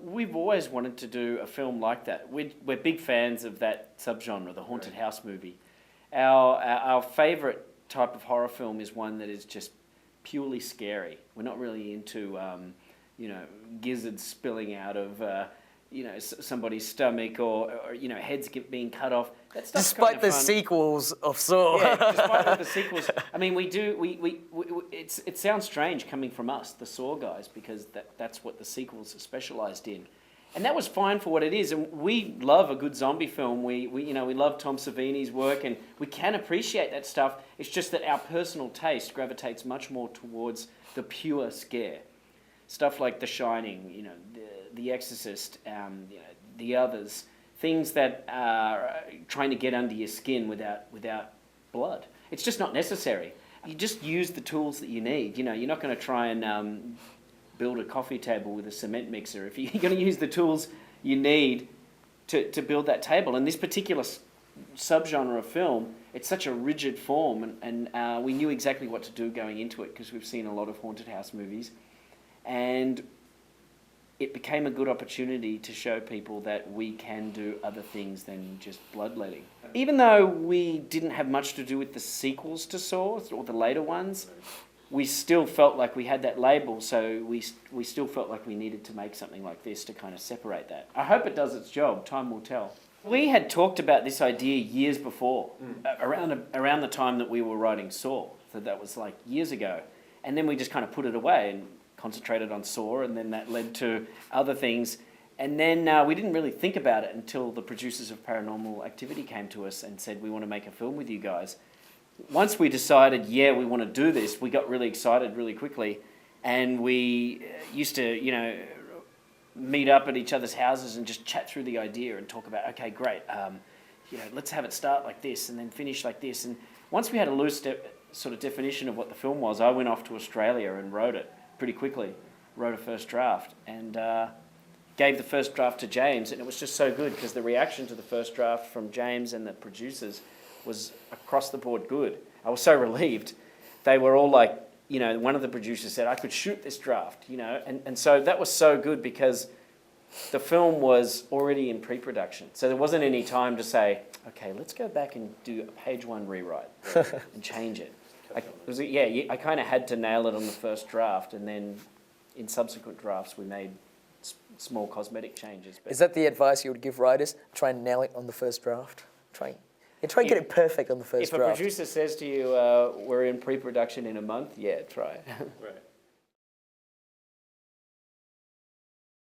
We've always wanted to do a film like that. We're big fans of that subgenre, the haunted house movie. Our favourite type of horror film is one that is just purely scary. We're not really into, gizzards spilling out of, somebody's stomach or heads being cut off. That stuff's Despite kind the of fun. sequels of Saw. Yeah, despite the sequels. I mean, it sounds strange coming from us, the Saw guys, because that's what the sequels are specialised in. And that was fine for what it is. And we love a good zombie film. We love Tom Savini's work, and we can appreciate that stuff. It's just that our personal taste gravitates much more towards the pure scare. Stuff like The Shining, The Exorcist, The Others. Things that are trying to get under your skin without blood. It's just not necessary. You just use the tools that you need. You're not going to try and build a coffee table with a cement mixer. If you're going to use the tools you need to build that table. And this particular subgenre of film, it's such a rigid form, and we knew exactly what to do going into it because we've seen a lot of haunted house movies. And it became a good opportunity to show people that we can do other things than just bloodletting. Even though we didn't have much to do with the sequels to Saw, or the later ones, we still felt like we had that label, so we still felt like we needed to make something like this to kind of separate that. I hope it does its job. Time will tell. We had talked about this idea years before, around the time that we were writing Saw. So that was like years ago. And then we just kind of put it away and concentrated on Saw, and then that led to other things. And then we didn't really think about it until the producers of Paranormal Activity came to us and said, we want to make a film with you guys. Once we decided, we want to do this, we got really excited really quickly. And we used to, meet up at each other's houses and just chat through the idea and talk about, okay, great, let's have it start like this and then finish like this. And once we had a loose sort of definition of what the film was, I went off to Australia and wrote it pretty quickly, wrote a first draft, and gave the first draft to James, and it was just so good because the reaction to the first draft from James and the producers was across the board good. I was so relieved. They were all like, one of the producers said, I could shoot this draft, and so that was so good because the film was already in pre-production. So there wasn't any time to say, okay, let's go back and do a page one rewrite and change it. I kind of had to nail it on the first draft, and then in subsequent drafts we made small cosmetic changes. But is that the advice you would give writers? Try and nail it on the first draft? Try and get it perfect on the first draft. If a producer says to you, we're in pre-production in a month, try it. Right.